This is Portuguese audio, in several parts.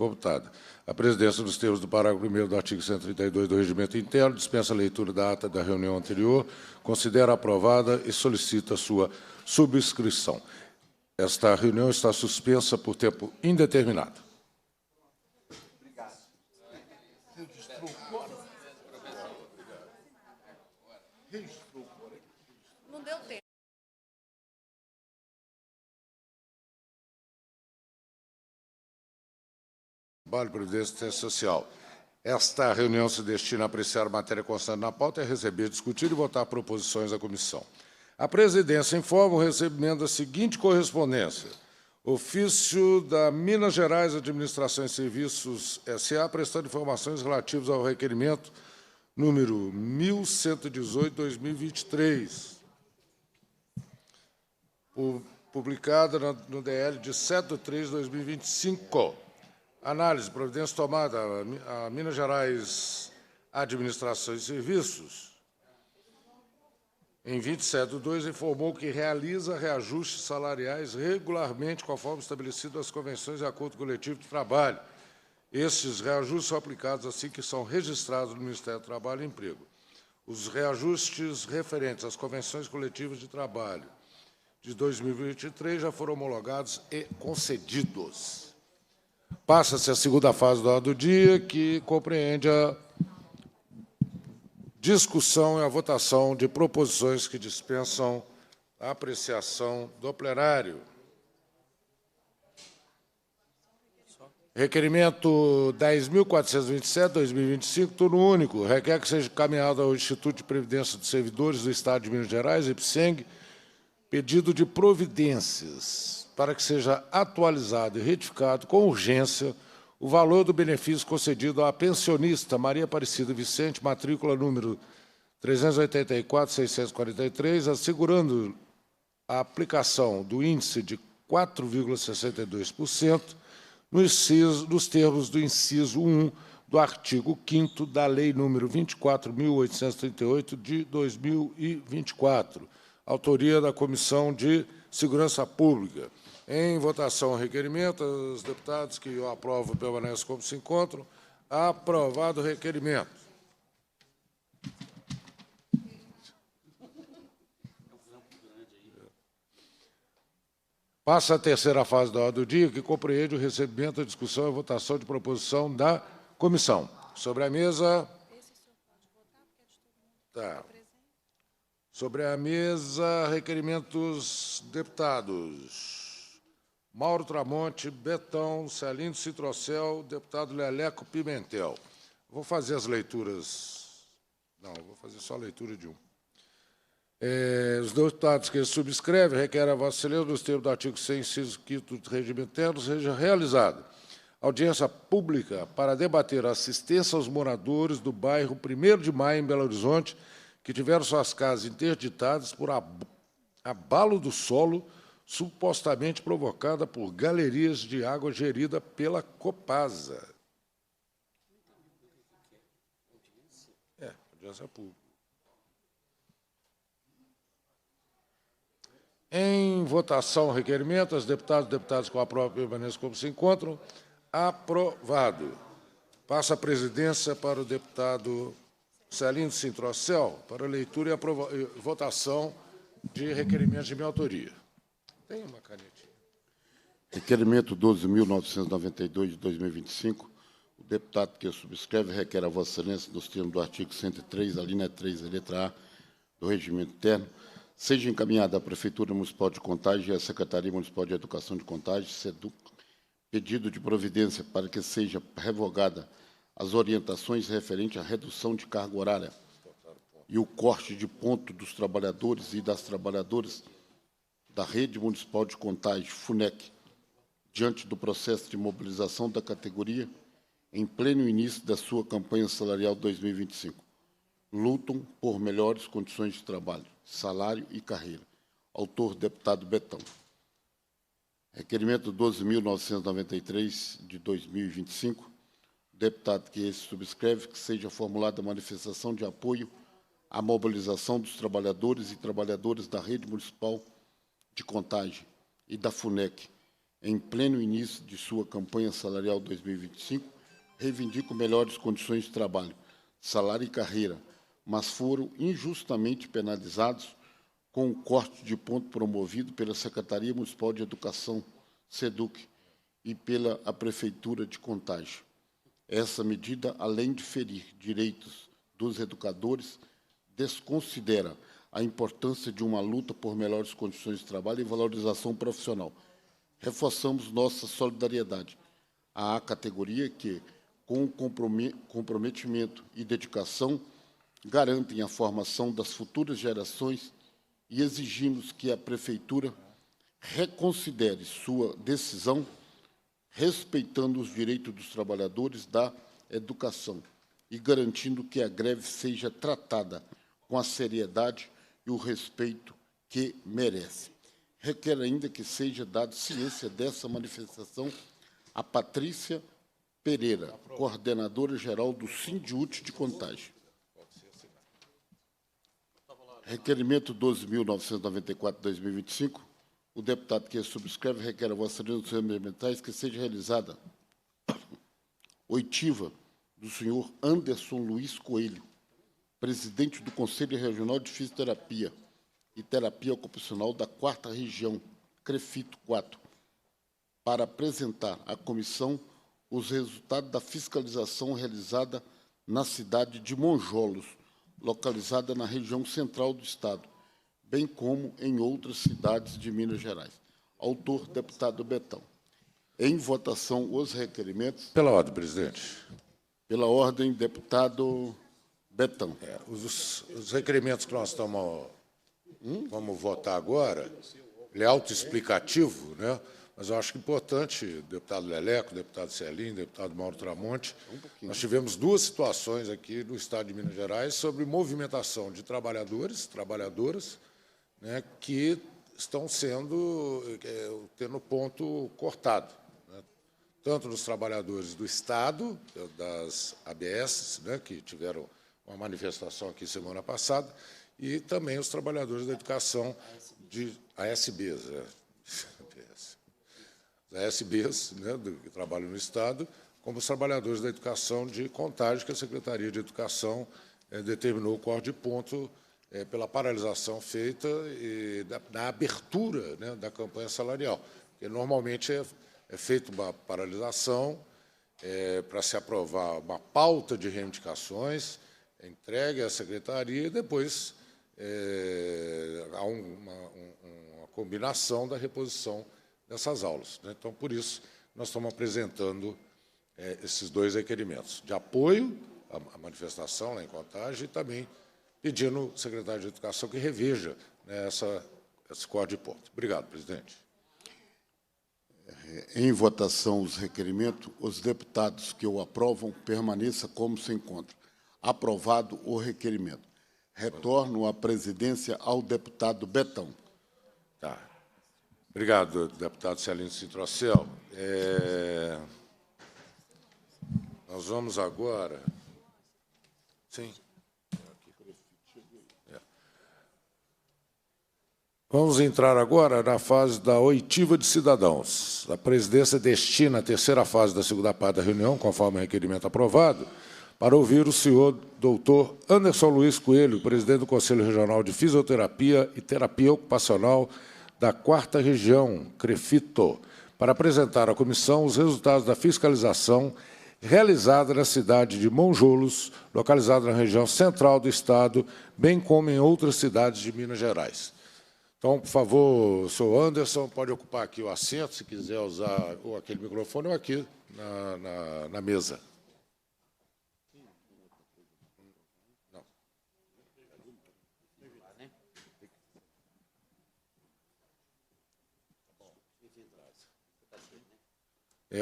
Computado. A presidência, nos termos do parágrafo 1º do artigo 132 do Regimento Interno, dispensa a leitura da ata da reunião anterior, considera aprovada e solicita sua subscrição. Esta reunião está suspensa por tempo indeterminado. Não deu tempo. Trabalho, Previdência e Assistência Social. Esta reunião se destina a apreciar a matéria constante na pauta e a receber, discutir e votar proposições da comissão. A presidência informa o recebimento da seguinte correspondência. Ofício da Minas Gerais Administração e Serviços S.A., prestando informações relativas ao requerimento número 1118/2023, publicada no DL de 7/3/2025. Análise, providência tomada. A Minas Gerais Administração e Serviços, em 27/2, informou que realiza reajustes salariais regularmente, conforme estabelecido nas convenções e acordo coletivo de trabalho. Estes reajustes são aplicados assim que são registrados no Ministério do Trabalho e Emprego. Os reajustes referentes às convenções coletivas de trabalho de 2023 já foram homologados e concedidos. Passa-se a segunda fase da ordem do dia, que compreende a discussão e a votação de proposições que dispensam a apreciação do plenário. Requerimento 10.427/2025, turno único. Requer que seja encaminhado ao Instituto de Previdência dos Servidores do Estado de Minas Gerais, IPSENG, pedido de providências para que seja atualizado e retificado com urgência o valor do benefício concedido à pensionista Maria Aparecida Vicente, matrícula número 384.643, assegurando a aplicação do índice de 4,62% nos termos do inciso 1 do artigo 5º da Lei número 24.838, de 2024, autoria da Comissão de Segurança Pública. Em votação, o requerimento. Os deputados que o aprovam permanecem como se encontram. Aprovado o requerimento. Passa a terceira fase da ordem do dia, que compreende o recebimento, a discussão e a votação de proposição da comissão. Sobre a mesa... Tá. Sobre a mesa, requerimentos deputados. Mauro Tramonte, Betão, Celindo Citrocel, deputado Leleco Pimentel. Vou fazer as leituras... Não, vou fazer só a leitura de um. Os deputados que subscrevem requerem a Vossa Excelência, nos termos do artigo 100, inciso 5º do Regimento Interno, seja realizada audiência pública para debater a assistência aos moradores do bairro 1º de Maio, em Belo Horizonte, que tiveram suas casas interditadas por abalo do solo, supostamente provocada por galerias de água gerida pela Copasa. Audiência pública. Em votação, o requerimento, os deputados com a própria permanência como se encontram. Aprovado. Passa a presidência para o deputado Celindo Citrocel, para leitura e votação de requerimentos de minha autoria. Tem uma canetinha. Requerimento 12.992, de 2025. O deputado que subscreve requer a Vossa Excelência, nos termos do artigo 103, a linha 3, a letra A, do Regimento Interno, seja encaminhada à Prefeitura Municipal de Contagem e à Secretaria Municipal de Educação de Contagem, SEDUC, pedido de providência para que seja revogada as orientações referentes à redução de carga horária e o corte de ponto dos trabalhadores e das trabalhadoras da Rede Municipal de Contagem, FUNEC, diante do processo de mobilização da categoria em pleno início da sua campanha salarial 2025. Lutam por melhores condições de trabalho, salário e carreira. Autor, deputado Betão. Requerimento 12.993, de 2025. Deputado que esse subscreve que seja formulada manifestação de apoio à mobilização dos trabalhadores e trabalhadoras da Rede Municipal de Contagem e da FUNEC, em pleno início de sua campanha salarial 2025, reivindicam melhores condições de trabalho, salário e carreira, mas foram injustamente penalizados com o corte de ponto promovido pela Secretaria Municipal de Educação, SEDUC, e pela a Prefeitura de Contagem. Essa medida, além de ferir direitos dos educadores, desconsidera a importância de uma luta por melhores condições de trabalho e valorização profissional. Reforçamos nossa solidariedade à categoria que, com comprometimento e dedicação, garantem a formação das futuras gerações e exigimos que a Prefeitura reconsidere sua decisão, respeitando os direitos dos trabalhadores da educação e garantindo que a greve seja tratada com a seriedade e o respeito que merece. Requer ainda que seja dada ciência dessa manifestação a Patrícia Pereira, coordenadora-geral do Sindiúte de Contagem. Requerimento 12.994/2025. O deputado que subscreve requer a Vossa Excelência dos Ambientais que seja realizada oitiva do senhor Anderson Luiz Coelho, presidente do Conselho Regional de Fisioterapia e Terapia Ocupacional da 4ª Região, CREFITO 4, para apresentar à comissão os resultados da fiscalização realizada na cidade de Monjolos, localizada na região central do Estado, bem como em outras cidades de Minas Gerais. Autor, deputado Betão. Em votação, os requerimentos. Pela ordem, presidente. Pela ordem, deputado Betão. Os requerimentos que nós vamos votar agora, ele é autoexplicativo, né? Mas eu acho que é importante, deputado Leleco, deputado Celinho, deputado Mauro Tramonte, nós tivemos duas situações aqui no Estado de Minas Gerais sobre movimentação de trabalhadoras, né, que estão tendo ponto cortado, né, tanto nos trabalhadores do Estado, das ABS, né, que tiveram uma manifestação aqui semana passada, e também os trabalhadores da educação de ASBs, ASBs, né, que trabalham no Estado, como os trabalhadores da educação de Contagem, que a Secretaria de Educação determinou o corte de ponto pela paralisação feita e da abertura, né, da campanha salarial. Porque normalmente é feita uma paralisação para se aprovar uma pauta de reivindicações, entregue à Secretaria e depois há uma combinação da reposição dessas aulas, né? Então, por isso, nós estamos apresentando esses dois requerimentos, de apoio à manifestação lá em Contagem e também pedindo ao secretário de Educação que reveja, né, esse corte de ponto. Obrigado, presidente. Em votação os requerimentos, os deputados que o aprovam permaneçam como se encontra. Aprovado o requerimento. Retorno a presidência ao deputado Betão. Tá. Obrigado, deputado Celino Citrocel. Nós vamos agora... Sim. Vamos entrar agora na fase da oitiva de cidadãos. A presidência destina a terceira fase da segunda parte da reunião, conforme o requerimento aprovado, para ouvir o senhor doutor Anderson Luiz Coelho, presidente do Conselho Regional de Fisioterapia e Terapia Ocupacional da 4ª Região, CREFITO, para apresentar à comissão os resultados da fiscalização realizada na cidade de Monjolos, localizada na região central do Estado, bem como em outras cidades de Minas Gerais. Então, por favor, o senhor Anderson pode ocupar aqui o assento, se quiser usar ou aquele microfone ou aqui na mesa.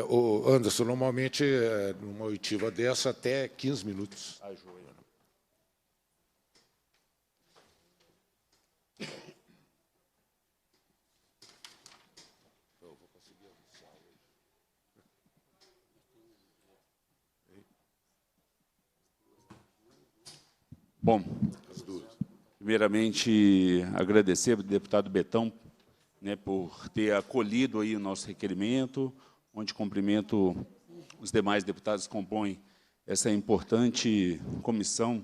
O Anderson, normalmente, numa oitiva dessa, até 15 minutos. Bom, primeiramente, agradecer ao deputado Betão né, por ter acolhido aí o nosso requerimento, onde cumprimento os demais deputados que compõem essa importante comissão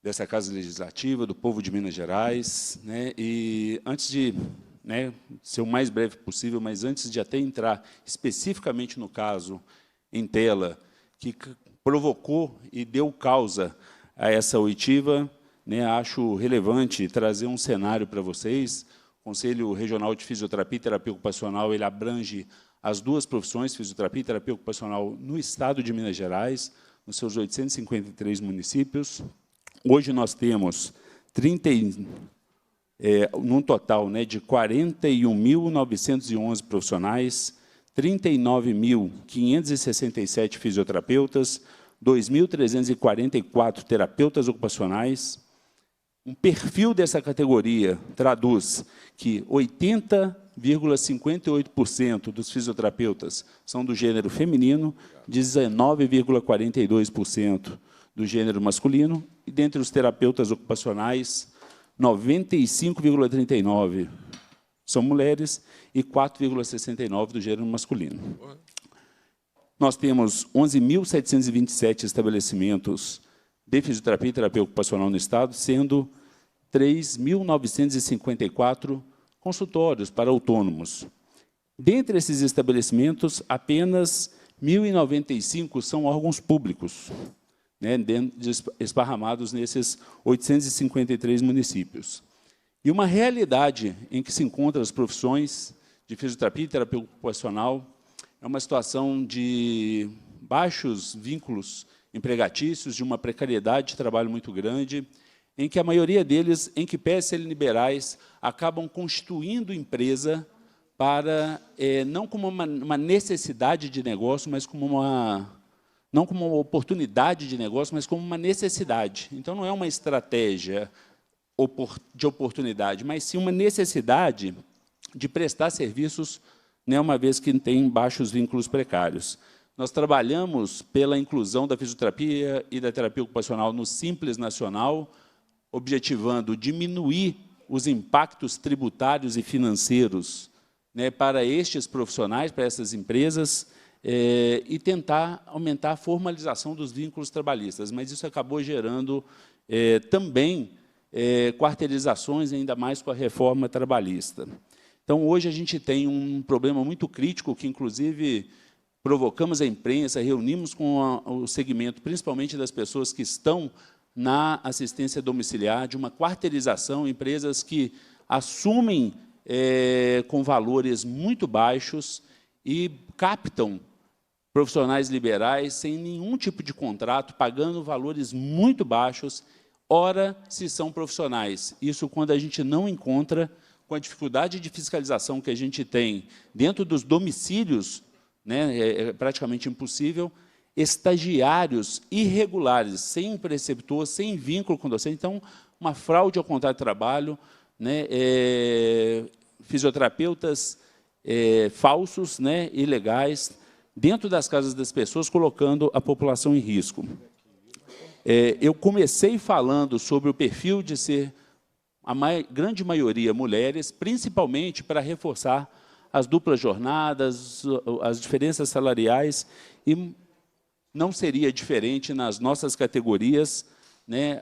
dessa Casa Legislativa, do povo de Minas Gerais, né, e antes de ser o mais breve possível, mas antes de até entrar especificamente no caso em tela, que provocou e deu causa a essa oitiva, né, acho relevante trazer um cenário para vocês. O Conselho Regional de Fisioterapia e Terapia Ocupacional ele abrange as duas profissões, fisioterapia e terapia ocupacional, no estado de Minas Gerais, nos seus 853 municípios. Hoje nós temos num total, né, de 41.911 profissionais, 39.567 fisioterapeutas, 2.344 terapeutas ocupacionais. Um perfil dessa categoria traduz que 80,58% dos fisioterapeutas são do gênero feminino, 19,42% do gênero masculino, e dentre os terapeutas ocupacionais, 95,39% são mulheres e 4,69% do gênero masculino. Nós temos 11.727 estabelecimentos de fisioterapia e terapia ocupacional no Estado, sendo 3.954 consultórios para autônomos. Dentre esses estabelecimentos, apenas 1.095 são órgãos públicos, né, esparramados nesses 853 municípios. E uma realidade em que se encontram as profissões de fisioterapia e terapia ocupacional é uma situação de baixos vínculos empregatícios, de uma precariedade de trabalho muito grande, em que a maioria deles, em que pese serem liberais, acabam constituindo empresa para, não como uma necessidade de negócio, mas como não como uma oportunidade de negócio, mas como uma necessidade. Então, não é uma estratégia de oportunidade, mas sim uma necessidade de prestar serviços, né, uma vez que tem baixos vínculos precários. Nós trabalhamos pela inclusão da fisioterapia e da terapia ocupacional no Simples Nacional, objetivando diminuir os impactos tributários e financeiros, né, para estes profissionais, para essas empresas, e tentar aumentar a formalização dos vínculos trabalhistas. Mas isso acabou gerando também quarteirizações, ainda mais com a reforma trabalhista. Então, hoje, a gente tem um problema muito crítico, que, inclusive, provocamos a imprensa, reunimos com o segmento, principalmente das pessoas que estão na assistência domiciliar, de uma quarteirização, empresas que assumem com valores muito baixos e captam profissionais liberais sem nenhum tipo de contrato, pagando valores muito baixos, ora, se são profissionais. Isso quando a gente não encontra, com a dificuldade de fiscalização que a gente tem dentro dos domicílios, né, é praticamente impossível, estagiários irregulares, sem preceptor, sem vínculo com docente. Então, uma fraude ao contrato de trabalho, né, fisioterapeutas falsos, né, ilegais, dentro das casas das pessoas, colocando a população em risco. Eu comecei falando sobre o perfil de ser a grande maioria mulheres, principalmente para reforçar as duplas jornadas, as diferenças salariais, e não seria diferente nas nossas categorias, né?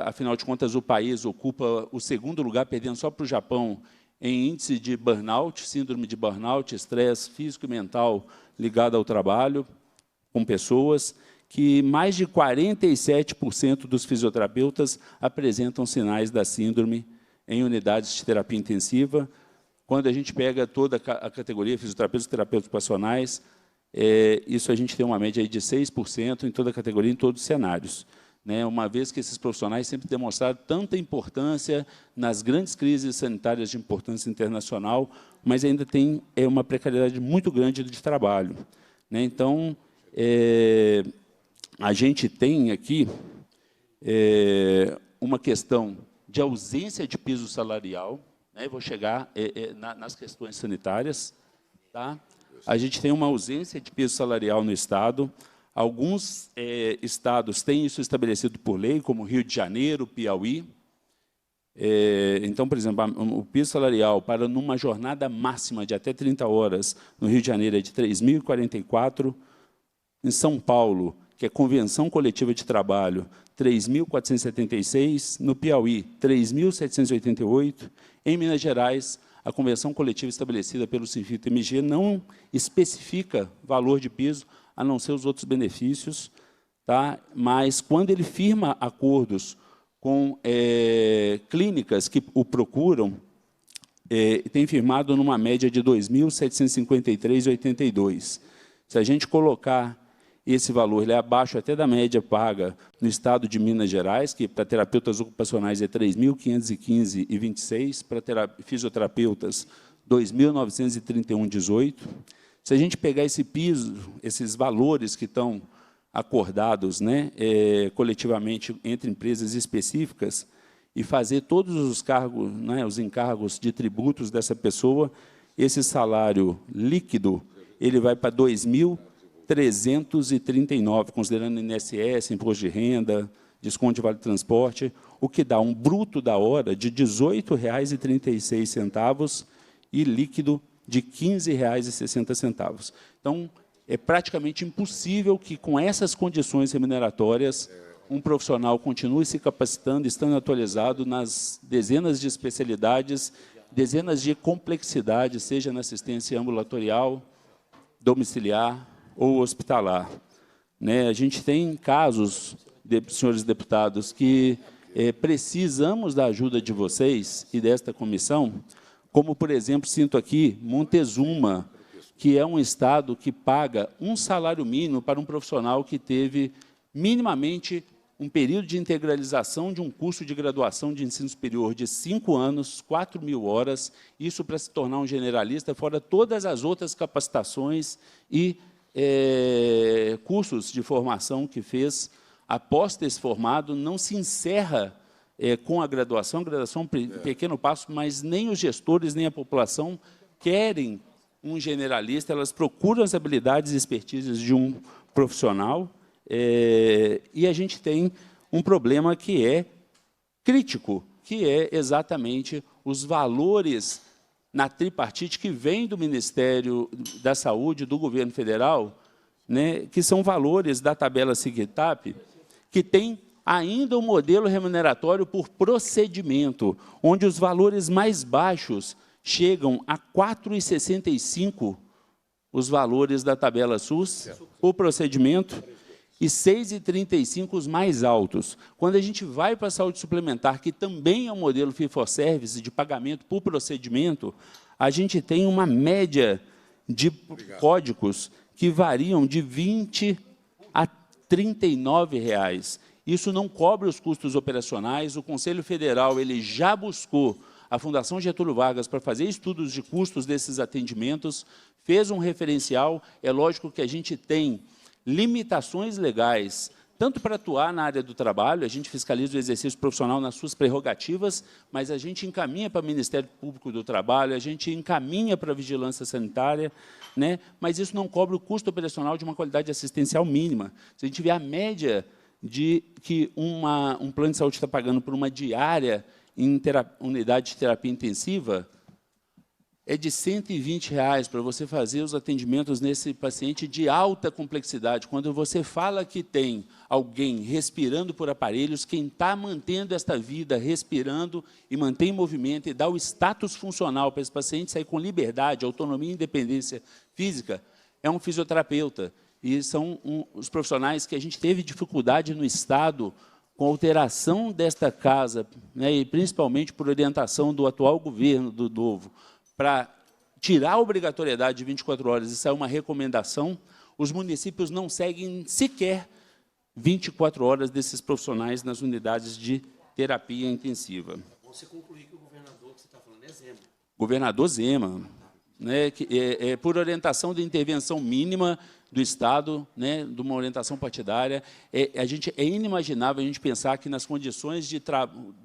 Afinal de contas, o país ocupa o segundo lugar, perdendo só para o Japão, em índice de burnout, síndrome de burnout, estresse físico e mental ligado ao trabalho, com pessoas, que mais de 47% dos fisioterapeutas apresentam sinais da síndrome em unidades de terapia intensiva. Quando a gente pega toda a categoria fisioterapeutas e terapeutas ocupacionais, isso a gente tem uma média aí de 6% em toda a categoria, em todos os cenários, né? Uma vez que esses profissionais sempre demonstraram tanta importância nas grandes crises sanitárias de importância internacional, mas ainda tem uma precariedade muito grande de trabalho, né? Então, a gente tem aqui uma questão de ausência de piso salarial, né? Vou chegar nas questões sanitárias. Tá? A gente tem uma ausência de piso salarial no Estado. Alguns estados têm isso estabelecido por lei, como Rio de Janeiro, Piauí. Então, por exemplo, o piso salarial para numa jornada máxima de até 30 horas no Rio de Janeiro é de R$ 3.044, em São Paulo, que é Convenção Coletiva de Trabalho, R$ 3.476, no Piauí, R$ 3.788, em Minas Gerais, a convenção coletiva estabelecida pelo Sinfito-MG não especifica valor de piso, a não ser os outros benefícios, tá? Mas, quando ele firma acordos com clínicas que o procuram, tem firmado numa média de R$ 2.753,82. Se a gente colocar esse valor, ele é abaixo até da média paga no estado de Minas Gerais, que para terapeutas ocupacionais é R$ 3.515,26, para fisioterapeutas R$ 2.931,18. Se a gente pegar esse piso, esses valores que estão acordados, né, coletivamente entre empresas específicas, e fazer todos os cargos, né, os encargos de tributos dessa pessoa, esse salário líquido ele vai para R$ 2.339, considerando INSS, imposto de renda, desconto de vale transporte, o que dá um bruto da hora de R$ 18,36 e líquido de R$ 15,60. Então, é praticamente impossível que, com essas condições remuneratórias, um profissional continue se capacitando, estando atualizado nas dezenas de especialidades, dezenas de complexidades, seja na assistência ambulatorial, domiciliar ou hospitalar. Né? A gente tem casos, senhores deputados, que precisamos da ajuda de vocês e desta comissão, como, por exemplo, sinto aqui, Montezuma, que é um estado que paga um salário mínimo para um profissional que teve minimamente um período de integralização de um curso de graduação de ensino superior de 5 anos, 4.000 horas, isso para se tornar um generalista, fora todas as outras capacitações e cursos de formação que fez após ter se formado, não se encerra com a graduação pequeno passo, mas nem os gestores, nem a população querem um generalista, elas procuram as habilidades e expertises de um profissional, e a gente tem um problema que é crítico, que é exatamente os valores na tripartite que vem do Ministério da Saúde, do governo federal, né, que são valores da tabela SIGTAP, que tem ainda um modelo remuneratório por procedimento, onde os valores mais baixos chegam a R$ 4,65 os valores da tabela SUS, o procedimento, e R$ 6,35 os mais altos. Quando a gente vai para a saúde suplementar, que também é um modelo fee-for-service de pagamento por procedimento, a gente tem uma média de códigos que variam de R$ 20 a R$ 39. Isso não cobre os custos operacionais. O Conselho Federal ele já buscou a Fundação Getúlio Vargas para fazer estudos de custos desses atendimentos, fez um referencial. É lógico que a gente tem limitações legais, tanto para atuar na área do trabalho, a gente fiscaliza o exercício profissional nas suas prerrogativas, mas a gente encaminha para o Ministério Público do Trabalho, a gente encaminha para a Vigilância Sanitária, né? Mas isso não cobre o custo operacional de uma qualidade assistencial mínima. Se a gente vê a média de que um plano de saúde está pagando por uma diária em unidade de terapia intensiva, é de R$ 120 para você fazer os atendimentos nesse paciente de alta complexidade. Quando você fala que tem alguém respirando por aparelhos, quem está mantendo esta vida respirando e mantém movimento e dá o status funcional para esse paciente sair com liberdade, autonomia e independência física, é um fisioterapeuta. E são os profissionais que a gente teve dificuldade no Estado com a alteração desta casa, né, e principalmente por orientação do atual governo do Novo, para tirar a obrigatoriedade de 24 horas e sair uma recomendação, os municípios não seguem sequer 24 horas desses profissionais nas unidades de terapia intensiva. Você concluiu que o governador que você está falando é Zema. Governador Zema, né, que por orientação de intervenção mínima do Estado, né, de uma orientação partidária, é inimaginável a gente pensar que nas condições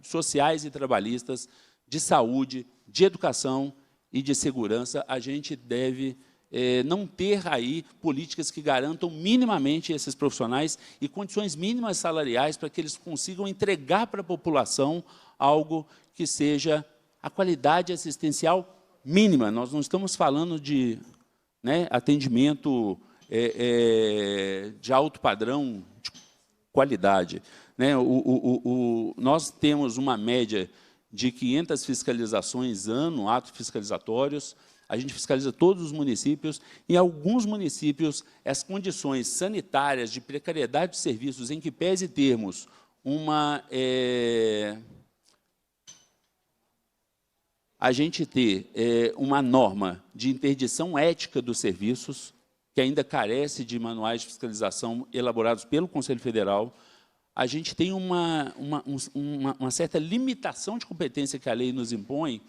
sociais e trabalhistas, de saúde, de educação e de segurança, a gente deve não ter aí políticas que garantam minimamente esses profissionais e condições mínimas salariais para que eles consigam entregar para a população algo que seja a qualidade assistencial mínima. Nós não estamos falando de atendimento de alto padrão, de qualidade. Nós temos uma média de 500 fiscalizações ano, atos fiscalizatórios. A gente fiscaliza todos os municípios. Em alguns municípios, as condições sanitárias de precariedade de serviços, em que pese termos a gente ter uma norma de interdição ética dos serviços, que ainda carece de manuais de fiscalização elaborados pelo Conselho Federal. A gente tem uma certa limitação de competência que a lei nos impõe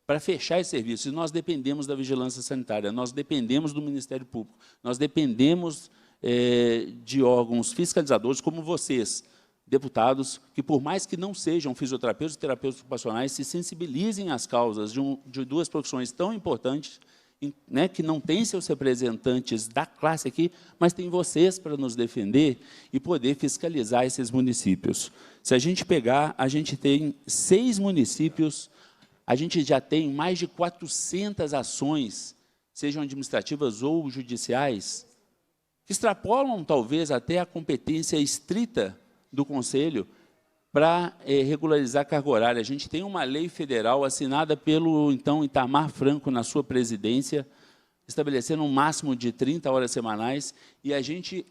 para fechar esse serviço. E nós dependemos da vigilância sanitária, nós dependemos do Ministério Público, nós dependemos de órgãos fiscalizadores como vocês, deputados, que, por mais que não sejam fisioterapeutas e terapeutas ocupacionais, se sensibilizem às causas de duas profissões tão importantes, que não têm seus representantes da classe aqui, mas tem vocês para nos defender e poder fiscalizar esses municípios. Se a gente pegar, a gente tem 6 municípios, a gente já tem mais de 400 ações, sejam administrativas ou judiciais, que extrapolam, talvez, até a competência estrita do Conselho para regularizar a carga horária. A gente tem uma lei federal assinada pelo, então, Itamar Franco, na sua presidência, estabelecendo um máximo de 30 horas semanais, e a gente,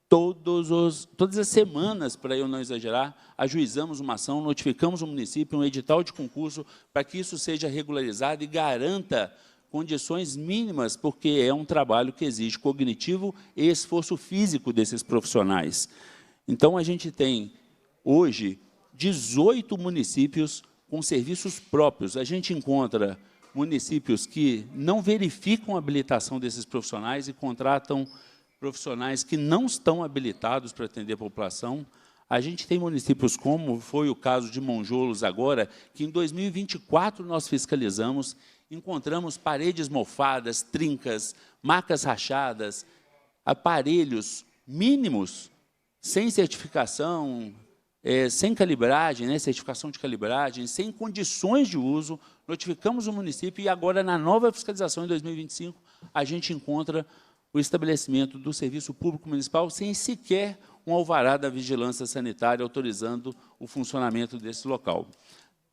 todas as semanas, para eu não exagerar, ajuizamos uma ação, notificamos o município, um edital de concurso, para que isso seja regularizado e garanta condições mínimas, porque é um trabalho que exige cognitivo e esforço físico desses profissionais. Então, a gente tem, hoje, 18 municípios com serviços próprios. A gente encontra municípios que não verificam a habilitação desses profissionais e contratam profissionais que não estão habilitados para atender a população. A gente tem municípios, como foi o caso de Monjolos agora, que em 2024 nós fiscalizamos, encontramos paredes mofadas, trincas, macas rachadas, aparelhos mínimos, sem certificação, sem calibragem, certificação de calibragem, sem condições de uso. Notificamos o município e agora, na nova fiscalização em 2025, a gente encontra o estabelecimento do serviço público municipal sem sequer um alvará da vigilância sanitária autorizando o funcionamento desse local.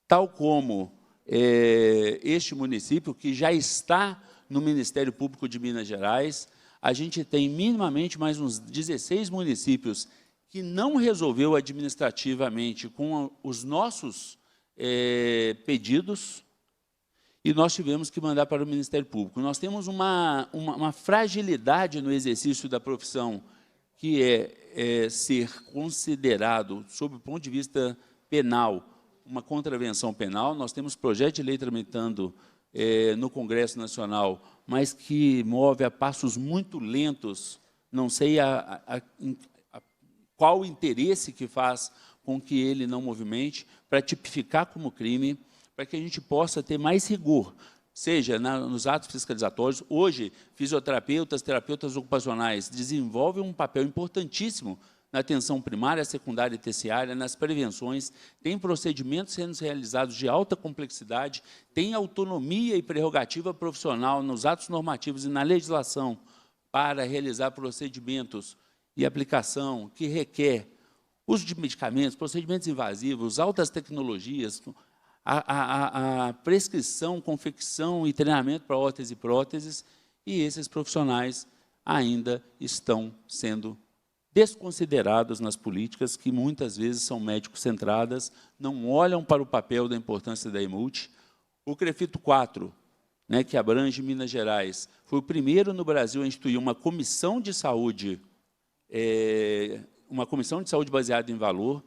Tal como este município, que já está no Ministério Público de Minas Gerais, a gente tem minimamente mais uns 16 municípios que não resolveu administrativamente com os nossos pedidos, e nós tivemos que mandar para o Ministério Público. Nós temos uma fragilidade no exercício da profissão, que é ser considerado, sob o ponto de vista penal, uma contravenção penal. Nós temos projeto de lei tramitando no Congresso Nacional, mas que move a passos muito lentos. Não sei qual o interesse que faz com que ele não movimente, para tipificar como crime, para que a gente possa ter mais rigor, seja nos atos fiscalizatórios. Hoje, fisioterapeutas, terapeutas ocupacionais desenvolvem um papel importantíssimo na atenção primária, secundária e terciária, nas prevenções, tem procedimentos sendo realizados de alta complexidade, tem autonomia e prerrogativa profissional nos atos normativos e na legislação para realizar procedimentos e aplicação que requer uso de medicamentos, procedimentos invasivos, altas tecnologias, a prescrição, confecção e treinamento para órteses e próteses, e esses profissionais ainda estão sendo desconsiderados nas políticas, que muitas vezes são médico-centradas, não olham para o papel da importância da EMULT. O CREFITO 4, que abrange Minas Gerais, foi o primeiro no Brasil a instituir uma comissão de saúde baseada em valor,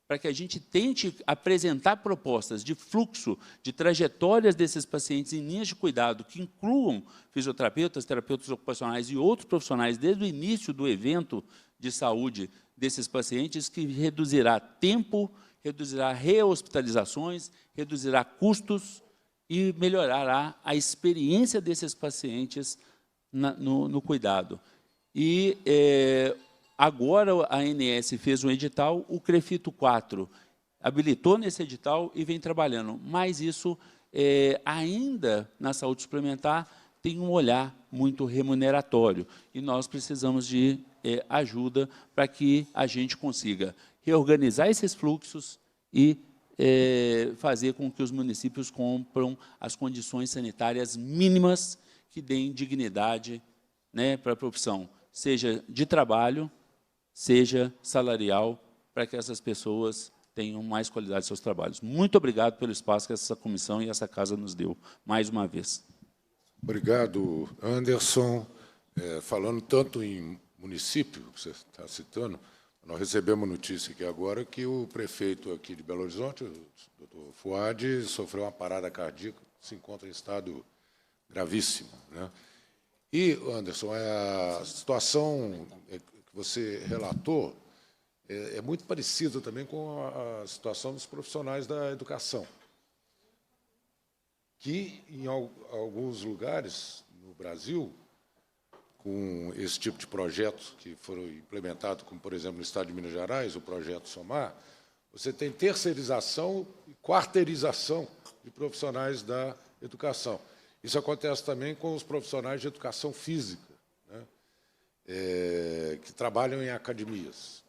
para que a gente tente apresentar propostas de fluxo, de trajetórias desses pacientes em linhas de cuidado, que incluam fisioterapeutas, terapeutas ocupacionais e outros profissionais, desde o início do evento de saúde desses pacientes, que reduzirá tempo, reduzirá rehospitalizações, reduzirá custos e melhorará a experiência desses pacientes no cuidado. E agora a ANS fez um edital, o CREFITO 4 habilitou nesse edital e vem trabalhando. Mas isso, ainda na saúde suplementar, tem um olhar muito remuneratório. E nós precisamos de ajuda para que a gente consiga reorganizar esses fluxos e fazer com que os municípios cumpram as condições sanitárias mínimas que deem dignidade, né, para a profissão, seja de trabalho, seja salarial, para que essas pessoas tenham mais qualidade de seus trabalhos. Muito obrigado pelo espaço que essa comissão e essa casa nos deu, mais uma vez. Obrigado, Anderson. Falando tanto em município, que você está citando, nós recebemos notícia aqui agora que o prefeito aqui de Belo Horizonte, o doutor Fuad, sofreu uma parada cardíaca, se encontra em estado gravíssimo, né? E, Anderson, a situação que você relatou é muito parecida também com a situação dos profissionais da educação, que, em alguns lugares no Brasil, com esse tipo de projetos que foram implementados, como, por exemplo, no estado de Minas Gerais, o projeto SOMAR, você tem terceirização e quarteirização de profissionais da educação. Isso acontece também com os profissionais de educação física, né, que trabalham em academias,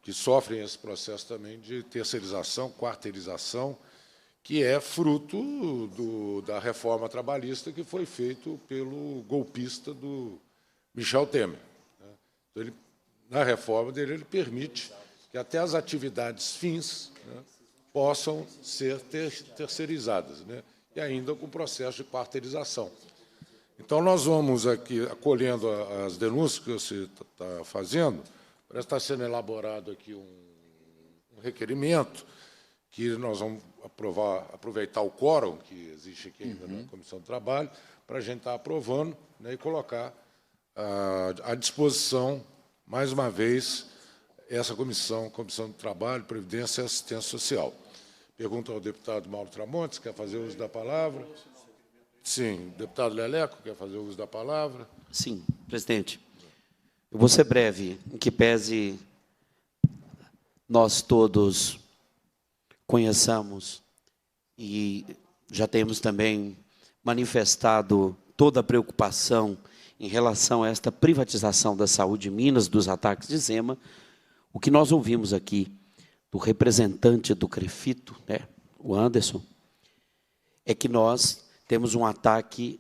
que sofrem esse processo também de terceirização, quarteirização, que é fruto da reforma trabalhista que foi feito pelo golpista do Michel Temer, né? Então, na reforma dele, ele permite que até as atividades fins, né, possam ser terceirizadas, né, e ainda com o processo de quarteirização. Então, nós vamos aqui, acolhendo as denúncias que você está fazendo, parece que está sendo elaborado aqui um requerimento que nós vamos aproveitar o quórum que existe aqui ainda na Comissão do Trabalho, para a gente estar aprovando, né, e colocar à disposição, mais uma vez, essa Comissão do Trabalho, Previdência e Assistência Social. Pergunta ao deputado Mauro Tramontes, quer fazer uso da palavra? Sim. O deputado Leleco, quer fazer uso da palavra? Sim, presidente. Eu vou ser breve, em que pese nós todos conheçamos e já temos também manifestado toda a preocupação em relação a esta privatização da saúde em Minas, dos ataques de Zema. O que nós ouvimos aqui do representante do CREFITO, né, o Anderson, é que nós temos um ataque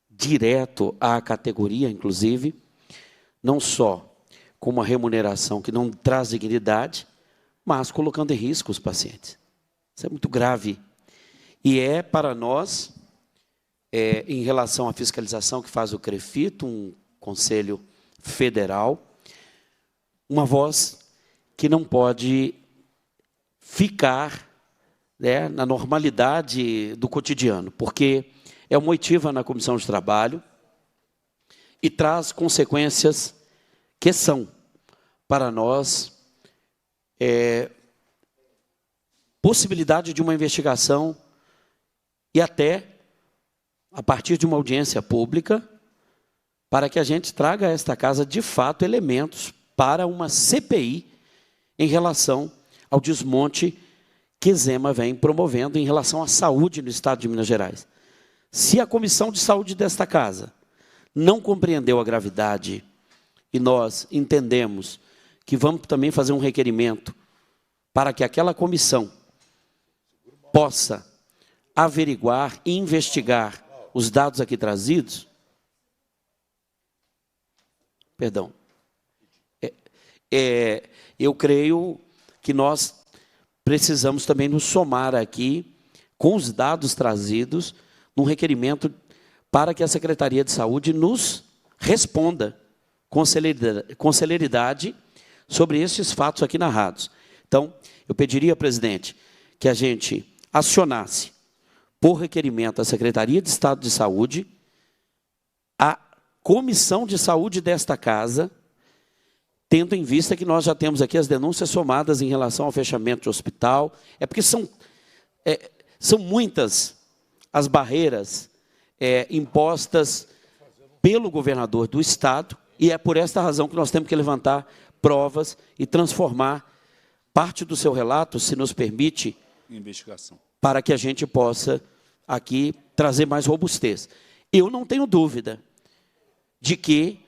direto à categoria, inclusive, não só com uma remuneração que não traz dignidade, mas colocando em risco os pacientes. Isso é muito grave. E é, para nós, em relação à fiscalização que faz o CREFITO, um conselho federal, uma voz que não pode ficar, né, na normalidade do cotidiano, porque é uma oitiva na Comissão de Trabalho e traz consequências que são, para nós, possibilidade de uma investigação e até, a partir de uma audiência pública, para que a gente traga a esta casa, de fato, elementos para uma CPI em relação ao desmonte que Zema vem promovendo em relação à saúde no Estado de Minas Gerais. Se a Comissão de Saúde desta casa não compreendeu a gravidade e nós entendemos que vamos também fazer um requerimento para que aquela comissão possa averiguar e investigar os dados aqui trazidos, perdão, eu creio que nós precisamos também nos somar aqui com os dados trazidos num requerimento para que a Secretaria de Saúde nos responda com celeridade sobre estes fatos aqui narrados. Então, eu pediria, presidente, que a gente acionasse, por requerimento, a Secretaria de Estado de Saúde, a Comissão de Saúde desta casa, tendo em vista que nós já temos aqui as denúncias somadas em relação ao fechamento de hospital, porque são muitas as barreiras impostas pelo governador do Estado, e é por esta razão que nós temos que levantar provas e transformar parte do seu relato, se nos permite, investigação, para que a gente possa aqui trazer mais robustez. Eu não tenho dúvida de que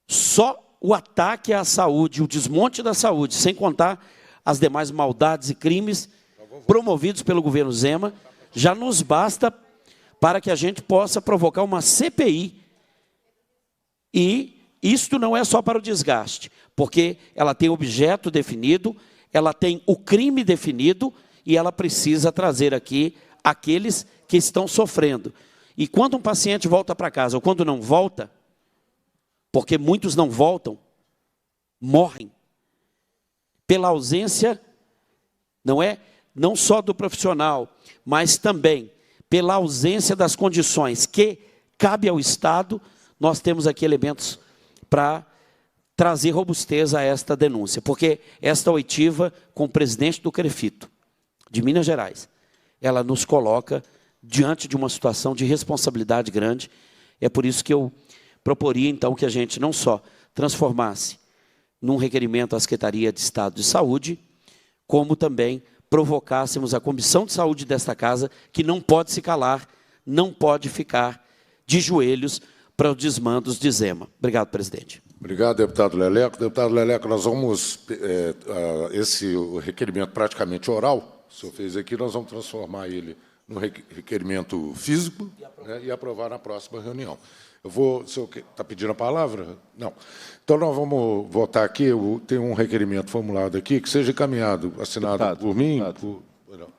só o ataque à saúde, o desmonte da saúde, sem contar as demais maldades e crimes promovidos pelo governo Zema, já nos basta para que a gente possa provocar uma CPI. E isto não é só para o desgaste, porque ela tem objeto definido, ela tem o crime definido e ela precisa trazer aqui aqueles que estão sofrendo. E quando um paciente volta para casa ou quando não volta, porque muitos não voltam, morrem pela ausência, não só do profissional, mas também pela ausência das condições que cabe ao Estado. Nós temos aqui elementos para trazer robustez a esta denúncia, porque esta oitiva com o presidente do CREFITO, de Minas Gerais, ela nos coloca diante de uma situação de responsabilidade grande. É por isso que eu proporia, então, que a gente não só transformasse num requerimento à Secretaria de Estado de Saúde, como também provocássemos a Comissão de Saúde desta casa, que não pode se calar, não pode ficar de joelhos para os desmandos de Zema. Obrigado, presidente. Obrigado, deputado Leleco. Deputado Leleco, nós vamos, esse requerimento praticamente oral, o senhor fez aqui, nós vamos transformar ele num requerimento físico, né, e aprovar na próxima reunião. O senhor está pedindo a palavra? Não. Então, nós vamos votar aqui, tem um requerimento formulado aqui, que seja encaminhado, assinado deputado, por mim.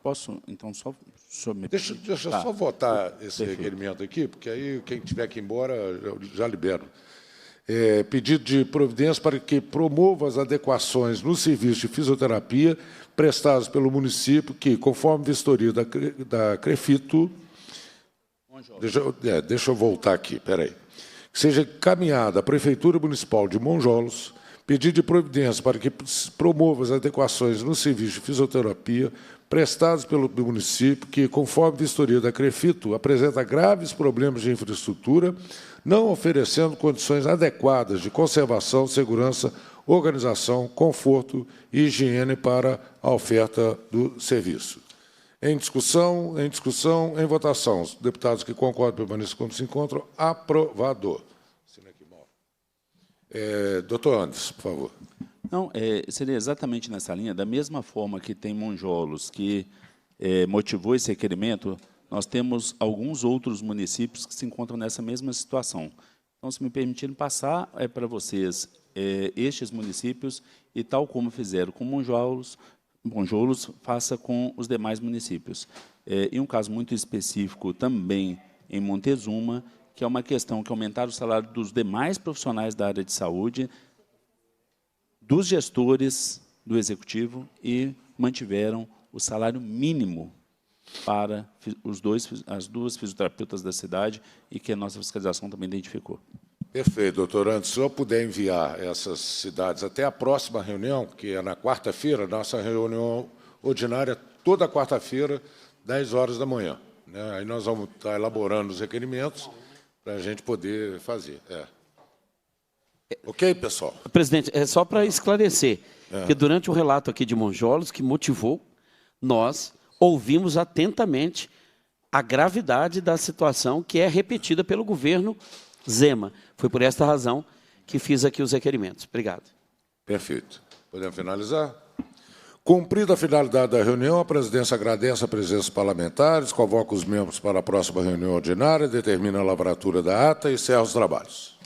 Posso, então, só submeter? Deixa eu só votar esse requerimento aqui, porque aí quem tiver que ir embora, eu já libero. Pedido de providência para que promova as adequações no serviço de fisioterapia prestados pelo município, que, conforme vistoria da CREFITO, deixa eu voltar aqui, espera aí. Que seja encaminhada à Prefeitura Municipal de Monjolos pedido de providência para que promova as adequações no serviço de fisioterapia prestados pelo município, que, conforme vistoria da CREFITO, apresenta graves problemas de infraestrutura, não oferecendo condições adequadas de conservação, segurança, organização, conforto e higiene para a oferta do serviço. Em discussão, em votação. Os deputados que concordam permaneçam como se encontram. Aprovado. Doutor Anderson, por favor. Não, seria exatamente nessa linha, da mesma forma que tem Monjolos, que motivou esse requerimento, nós temos alguns outros municípios que se encontram nessa mesma situação. Então, se me permitirem passar para vocês estes municípios, e tal como fizeram com Monjolos, faça com os demais municípios. E um caso muito específico também em Montezuma, que é uma questão que aumentaram o salário dos demais profissionais da área de saúde, dos gestores do Executivo, e mantiveram o salário mínimo para as duas fisioterapeutas da cidade, e que a nossa fiscalização também identificou. Perfeito, doutor Anderson. Se o senhor puder enviar essas cidades até a próxima reunião, que é na quarta-feira, nossa reunião ordinária, toda quarta-feira, 10 horas da manhã. Né? Aí nós vamos estar elaborando os requerimentos para a gente poder fazer. Ok, pessoal? Presidente, é só para esclarecer, que durante o relato aqui de Monjolos, que motivou, nós ouvimos atentamente a gravidade da situação que é repetida pelo governo Zema. Foi por esta razão que fiz aqui os requerimentos. Obrigado. Perfeito. Podemos finalizar? Cumprida a finalidade da reunião, a presidência agradece a presença dos parlamentares, convoca os membros para a próxima reunião ordinária, determina a lavratura da ata e encerra os trabalhos.